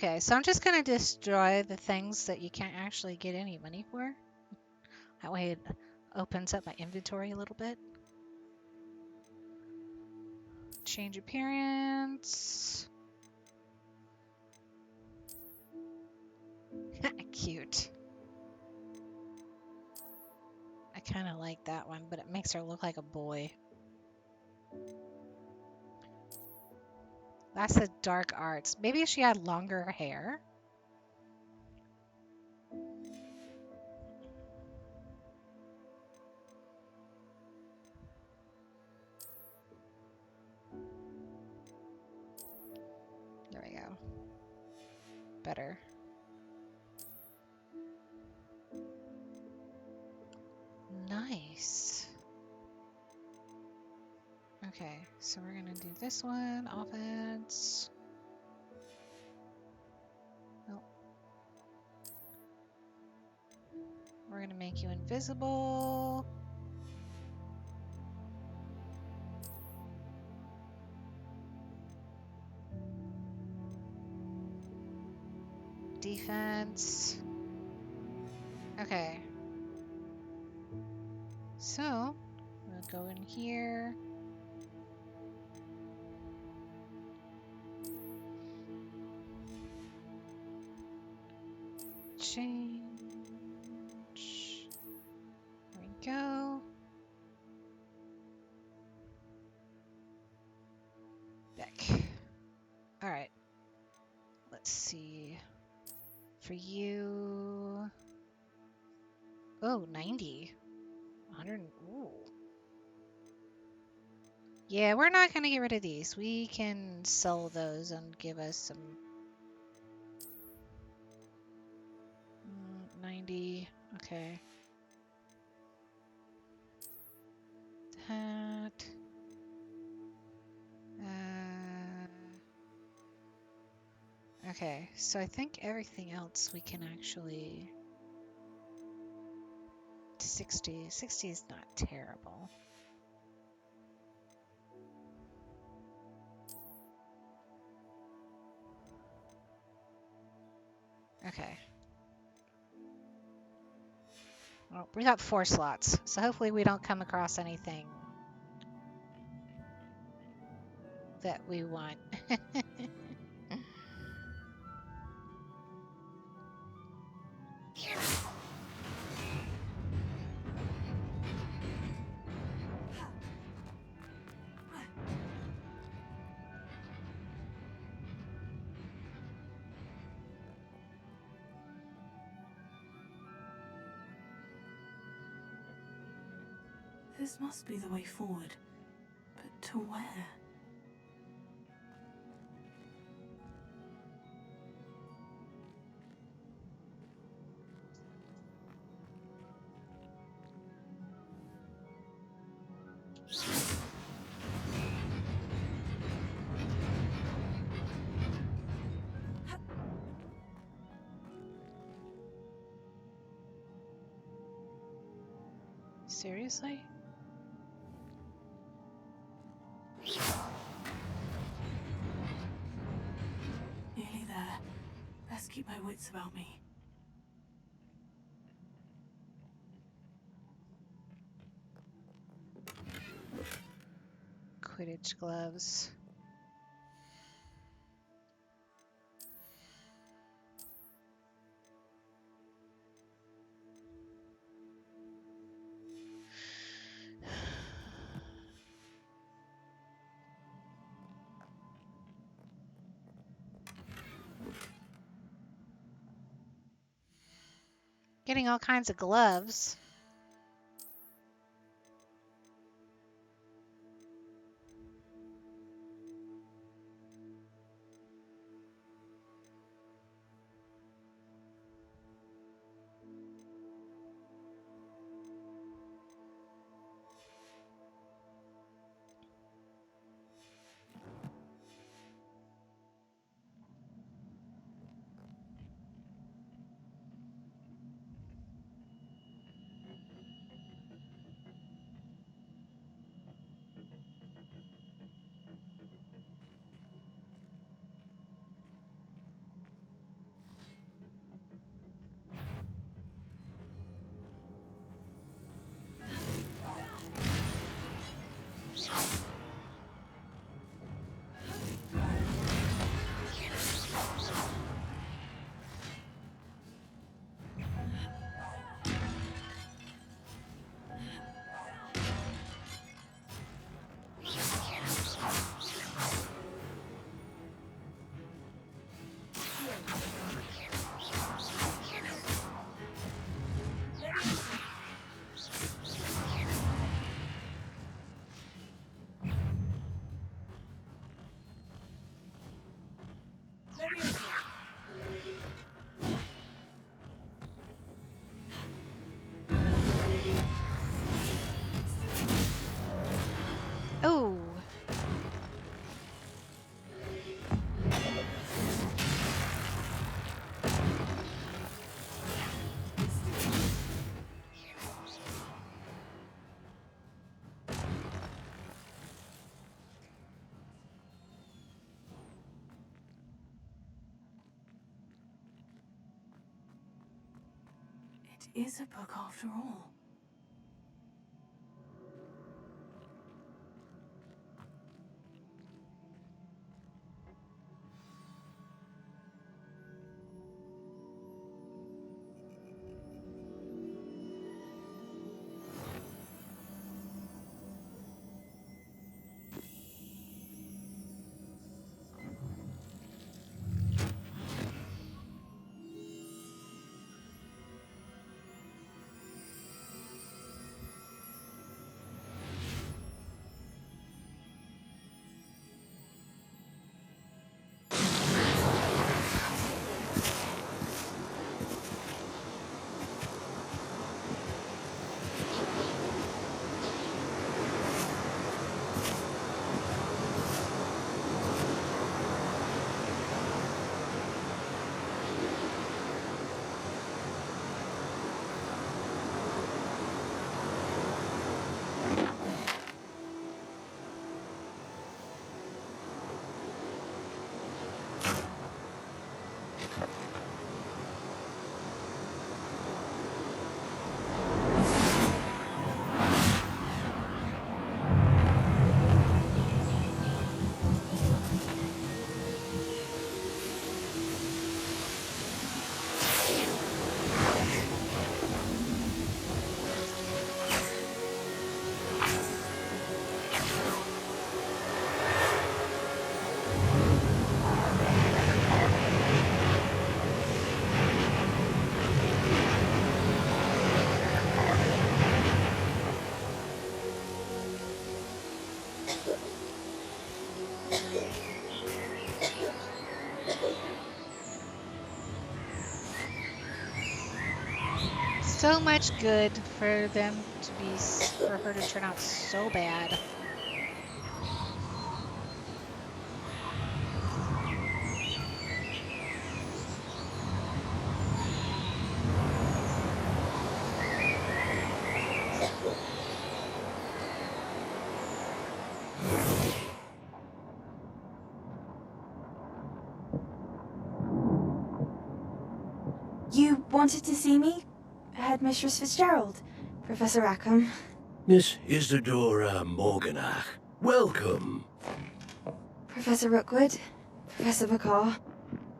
Okay, so I'm just gonna destroy the things that you can't actually get any money for. That way it opens up my inventory a little bit. Change appearance. Cute. I kind of like that one, but it makes her look like a boy. That's the dark arts. Maybe if she had longer hair. There we go. Better. Nice. Okay, so we're gonna do this one. Offense. Nope. We're gonna make you invisible. Defense. Okay. So, we'll go in here. Change. There we go. Back. All right. Let's see. For you. Oh, 90. 100. Ooh. Yeah, we're not going to get rid of these. We can sell those and give us some 90. Okay. That. Okay, so I think everything else we can actually... 60. 60 is not terrible. Okay. Well, we got 4 slots, so hopefully we don't come across anything that we want. This must be the way forward. But to where? Seriously? Nearly there. Best keep my wits about me. Quidditch gloves. Getting all kinds of gloves. It is a book after all. So much good for them to for her to turn out so bad. You wanted to see me? Headmistress Fitzgerald? Professor Rackham? Miss Isadora Morganach, welcome. Professor Rookwood? Professor Bacall?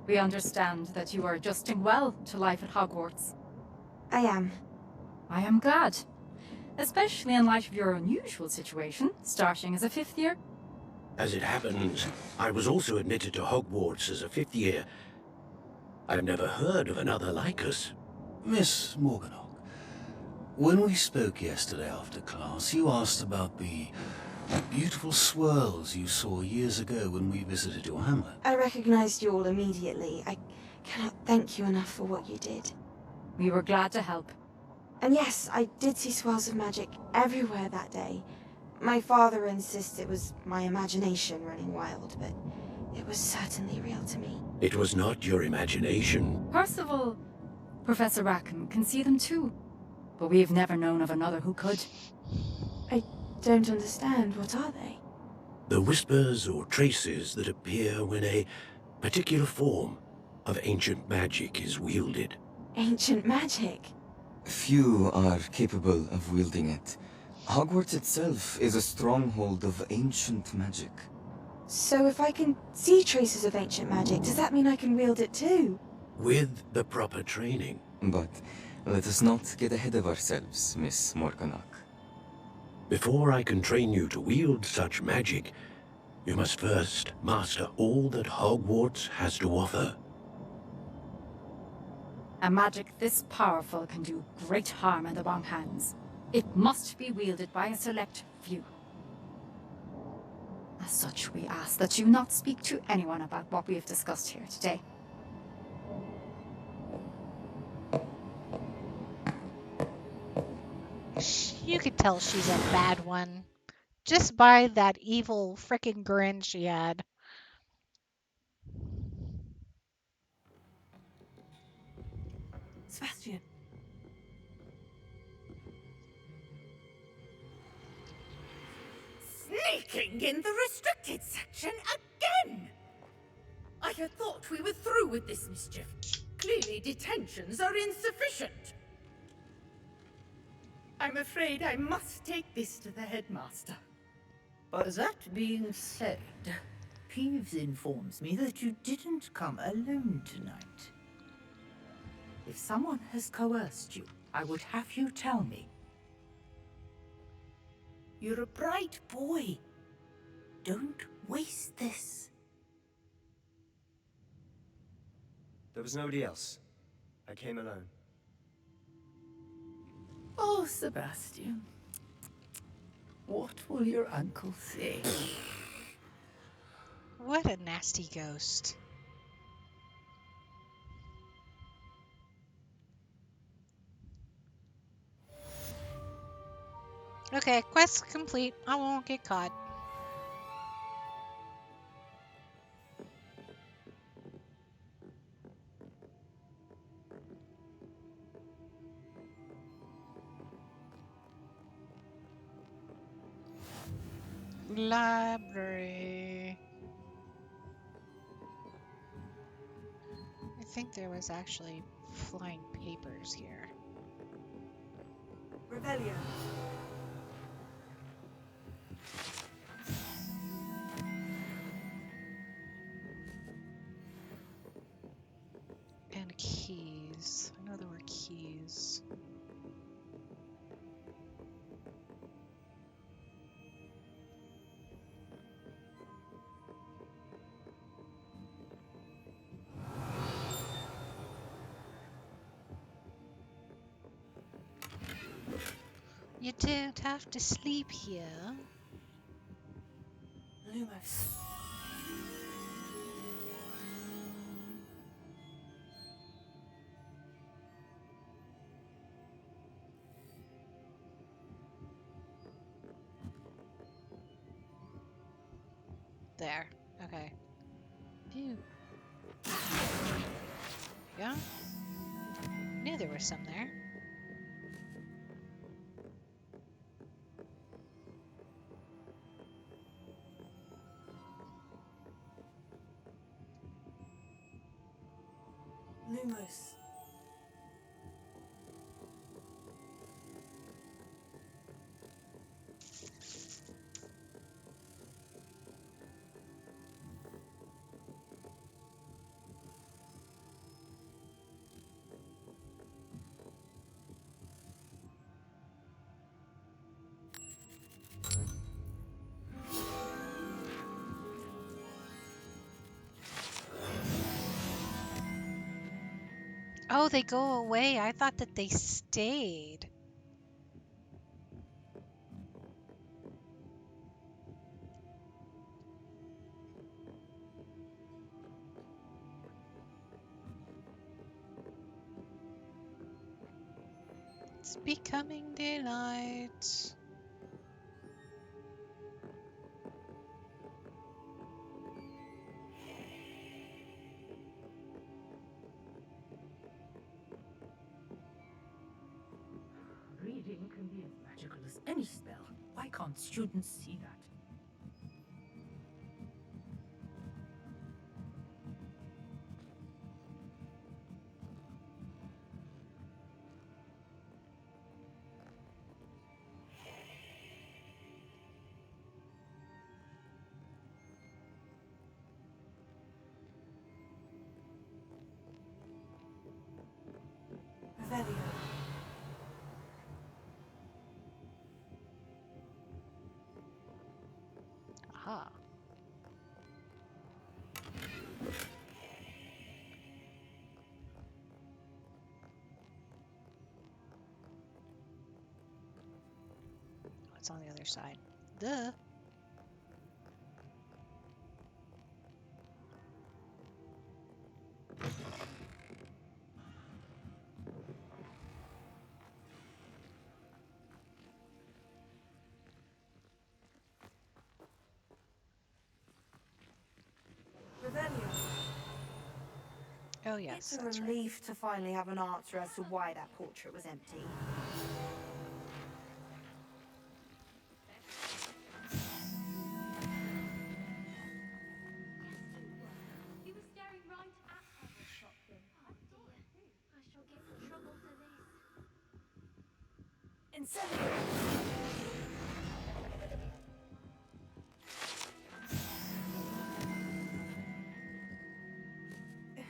We understand that you are adjusting well to life at Hogwarts. I am. I am glad. Especially in light of your unusual situation, starting as a 5th year. As it happens, I was also admitted to Hogwarts as a 5th year. I've never heard of another like us. Miss Morganach, when we spoke yesterday after class, you asked about the beautiful swirls you saw years ago when we visited your hamlet. I recognized you all immediately. I cannot thank you enough for what you did. We were glad to help. And yes, I did see swirls of magic everywhere that day. My father insists it was my imagination running wild, but it was certainly real to me. It was not your imagination. Percival, Professor Rackham can see them too. But we've never known of another who could. I don't understand. What are they? The whispers or traces that appear when a particular form of ancient magic is wielded. Ancient magic? Few are capable of wielding it. Hogwarts itself is a stronghold of ancient magic. So if I can see traces of ancient magic, does that mean I can wield it too? With the proper training. But let us not get ahead of ourselves, Miss Morganach. Before I can train you to wield such magic, you must first master all that Hogwarts has to offer. A magic this powerful can do great harm in the wrong hands. It must be wielded by a select few. As such, we ask that you not speak to anyone about what we have discussed here today. You could tell she's a bad one. Just by that evil frickin' grin she had. Sebastian. Sneaking in the restricted section again! I had thought we were through with this mischief. Clearly detentions are insufficient. I'm afraid I must take this to the headmaster. But that being said, Peeves informs me that you didn't come alone tonight. If someone has coerced you, I would have you tell me. You're a bright boy. Don't waste this. There was nobody else. I came alone. Oh, Sebastian. What will your uncle say? What a nasty ghost. Okay, quest complete. I won't get caught. Library. I think there was actually flying papers here. Revelio. And keys. I know there were keys. You don't have to sleep here. Lumos. There. Okay. Phew. Yeah. Knew there was some there. Lumos. Oh, they go away. I thought that they stayed. It's becoming daylight. Reading can be as magical as any spell. Why can't students see that? Revelio. Aha. What's on the other side? Duh. Revelio. Oh, yes, It's a that's right. relief to finally have an answer as to why that portrait was empty. He was staring right at her or something. Oh dear, I shall get in trouble for this.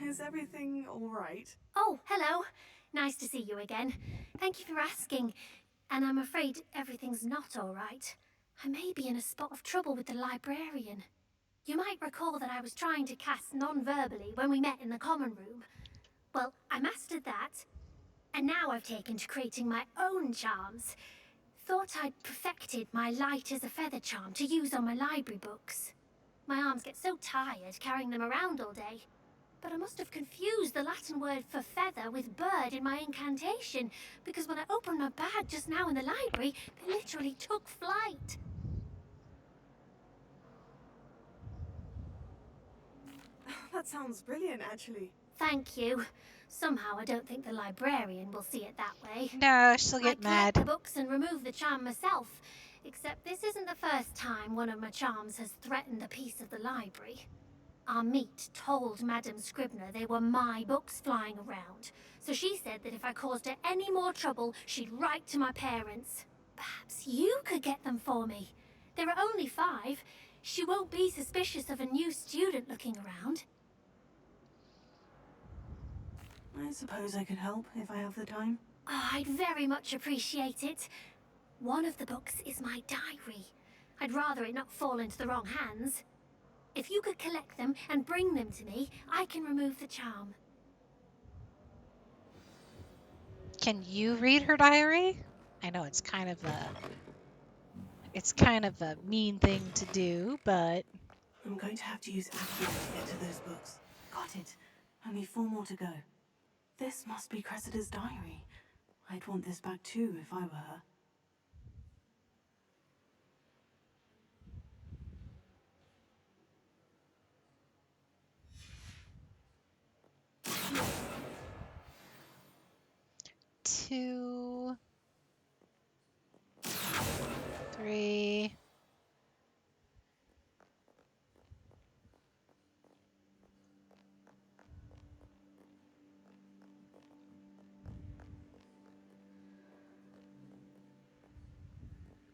Is everything all right? Oh, hello. Nice to see you again. Thank you for asking. And I'm afraid everything's not all right. I may be in a spot of trouble with the librarian. You might recall that I was trying to cast non-verbally when we met in the common room. Well, I mastered that, and now I've taken to creating my own charms. Thought I'd perfected my light as a feather charm to use on my library books. My arms get so tired carrying them around all day. But I must have confused the Latin word for feather with bird in my incantation, because when I opened my bag just now in the library, they literally took flight. That sounds brilliant, actually. Thank you. Somehow I don't think the librarian will see it that way. No, she'll I get collect the mad. books and remove the charm myself, except this isn't the first time one of my charms has threatened the peace of the library. Our meet told Madame Scribner they were my books flying around, so she said that if I caused her any more trouble, she'd write to my parents. Perhaps you could get them for me. There are only 5. She won't be suspicious of a new student looking around. I suppose I could help if I have the time. Oh, I'd very much appreciate it. One of the books is my diary. I'd rather it not fall into the wrong hands. If you could collect them and bring them to me, I can remove the charm. Can you read her diary? I know it's kind of a mean thing to do, but I'm going to have to use Accio to get to those books. Got it. Only 4 more to go. This must be Cressida's diary. I'd want this back too if I were her. two, 3.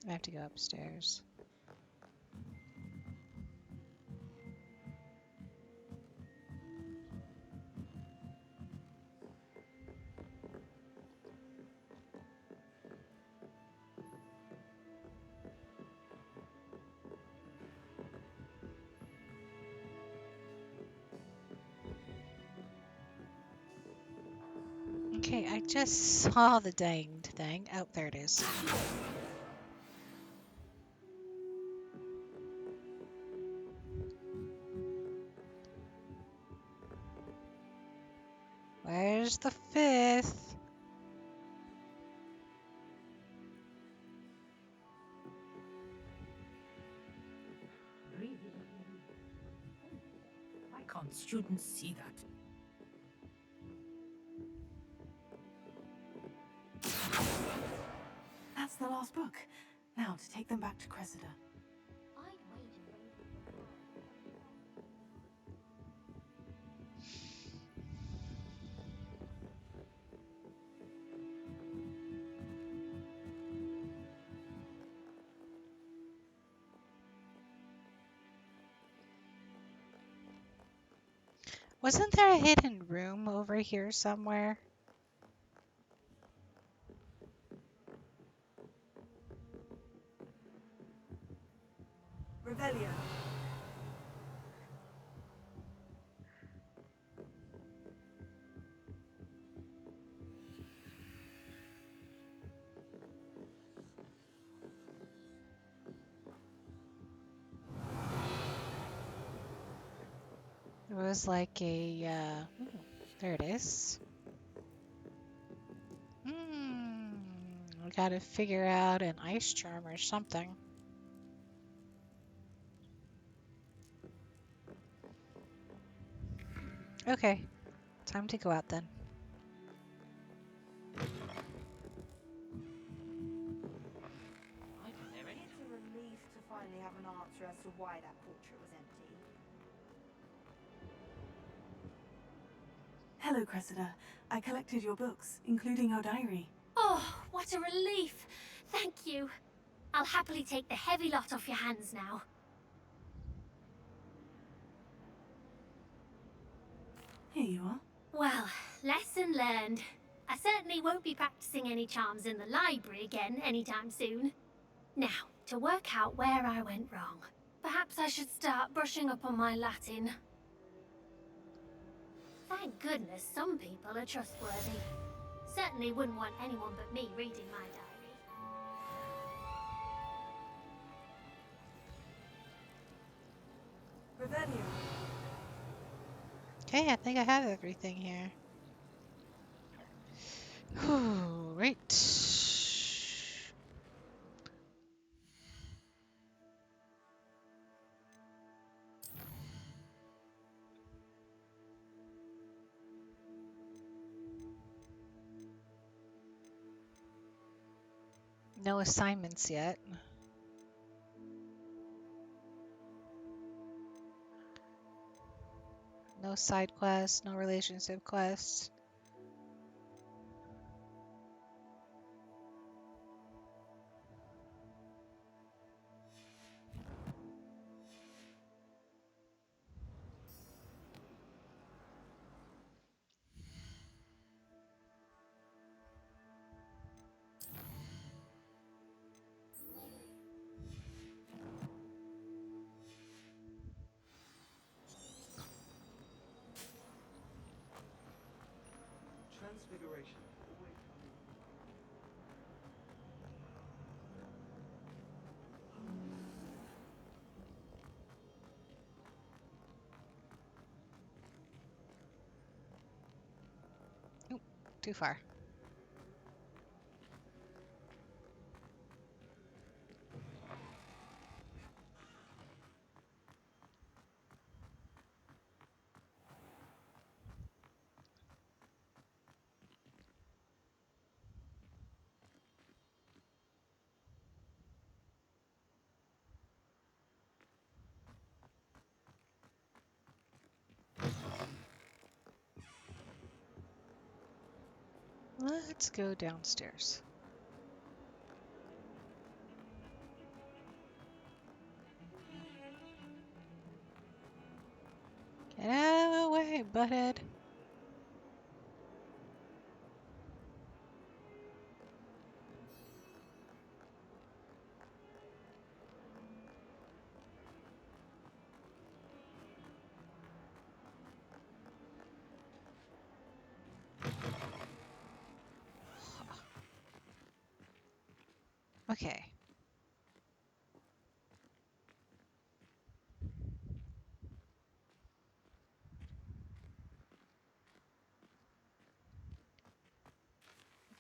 I have to go upstairs. Okay, I just saw the danged thing. Oh, there it is. Where's the 5th? Really? Why can't students see that? That's the last book. Now to take them back to Cressida. Wasn't there a hidden room over here somewhere? Revelio. It was like a, ooh, there it is. I gotta figure out an ice charm or something. Okay, time to go out then. It's a relief to finally have an answer as to why that portrait was empty. Hello, Cressida. I collected your books, including your diary. Oh, what a relief. Thank you. I'll happily take the heavy lot off your hands now. Here you are. Well, lesson learned. I certainly won't be practicing any charms in the library again anytime soon. Now, to work out where I went wrong. Perhaps I should start brushing up on my Latin. Thank goodness some people are trustworthy. Certainly wouldn't want anyone but me reading my diary. Revelio. Okay, I think I have everything here. Right. No assignments yet. No side quests, no relationship quests. Transfiguration. Oop, too far. Let's go downstairs. Get out of the way, butthead. Okay.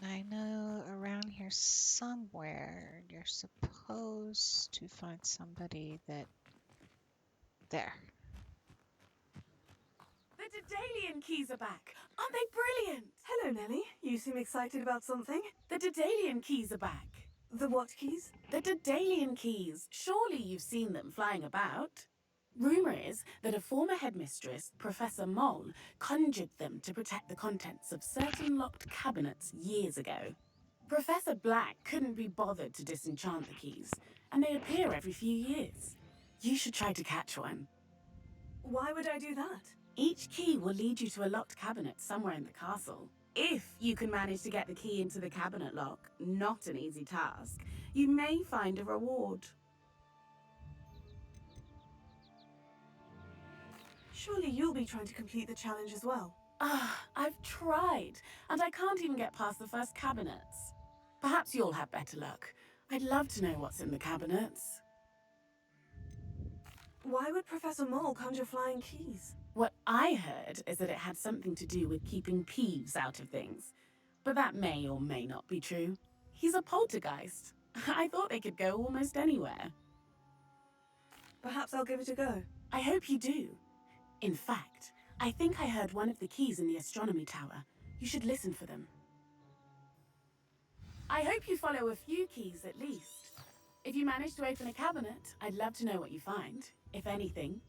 I know around here somewhere you're supposed to find somebody that... There. The Daedalian keys are back. Aren't they brilliant? Hello, Nellie. You seem excited about something. The Daedalian keys are back. The what keys? The Daedalian keys. Surely you've seen them flying about. Rumour is that a former headmistress, Professor Moll, conjured them to protect the contents of certain locked cabinets years ago. Professor Black couldn't be bothered to disenchant the keys, and they appear every few years. You should try to catch one. Why would I do that? Each key will lead you to a locked cabinet somewhere in the castle. If you can manage to get the key into the cabinet lock, not an easy task, you may find a reward. Surely you'll be trying to complete the challenge as well. I've tried, and I can't even get past the first cabinets. Perhaps you'll have better luck. I'd love to know what's in the cabinets. Why would Professor Mole conjure flying keys? What I heard is that it had something to do with keeping Peeves out of things. But that may or may not be true. He's a poltergeist. I thought they could go almost anywhere. Perhaps I'll give it a go. I hope you do. In fact, I think I heard one of the keys in the astronomy tower. You should listen for them. I hope you follow a few keys at least. If you manage to open a cabinet, I'd love to know what you find, if anything.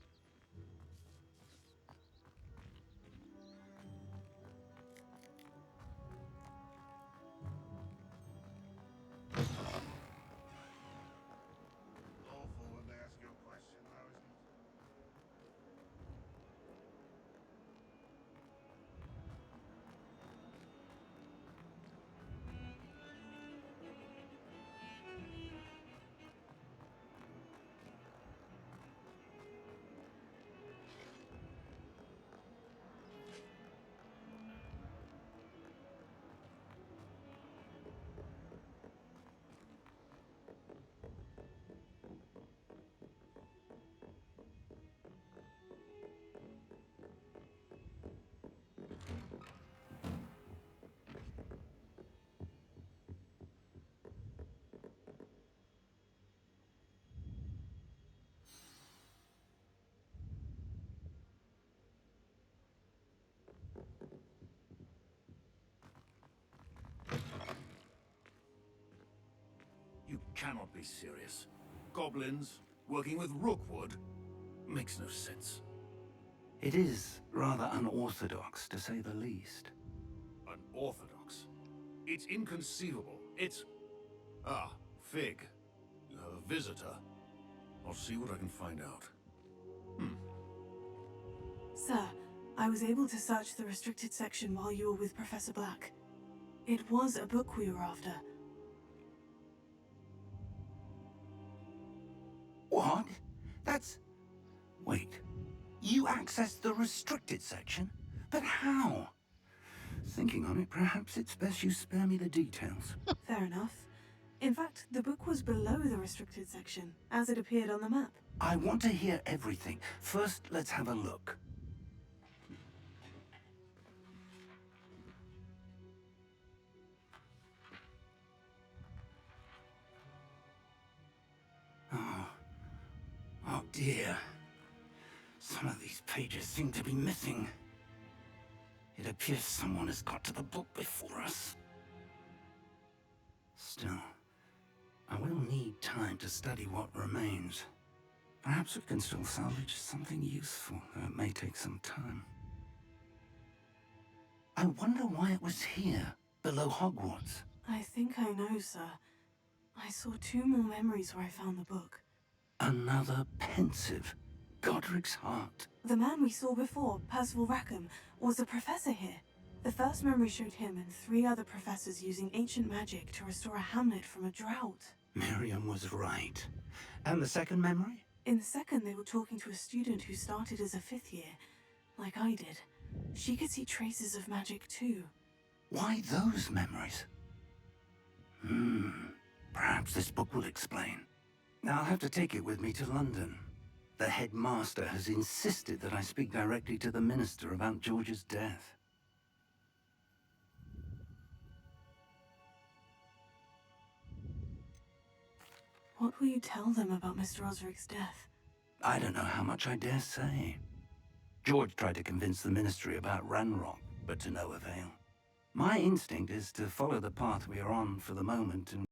cannot be serious. Goblins working with Rookwood makes no sense. It is rather unorthodox, to say the least. Unorthodox? It's inconceivable. It's... Ah, Fig. You have a visitor. I'll see what I can find out. Sir, I was able to search the restricted section while you were with Professor Black. It was a book we were after. What? That's... Wait. You accessed the restricted section? But how? Thinking on it, perhaps it's best you spare me the details. Fair enough. In fact, the book was below the restricted section, as it appeared on the map. I want to hear everything. First, let's have a look. Oh dear. Some of these pages seem to be missing. It appears someone has got to the book before us. Still, I will need time to study what remains. Perhaps we can still salvage something useful, though it may take some time. I wonder why it was here, below Hogwarts. I think I know, sir. I saw 2 more memories where I found the book. Another pensive. Godric's heart. The man we saw before, Percival Rackham, was a professor here. The first memory showed him and 3 other professors using ancient magic to restore a hamlet from a drought. Miriam was right. And the second memory? In the second, they were talking to a student who started as a 5th year, like I did. She could see traces of magic too. Why those memories? Perhaps this book will explain. Now I'll have to take it with me to London. The headmaster has insisted that I speak directly to the minister about George's death. What will you tell them about Mr. Osric's death? I don't know how much I dare say. George tried to convince the ministry about Ranrock, but to no avail. My instinct is to follow the path we are on for the moment and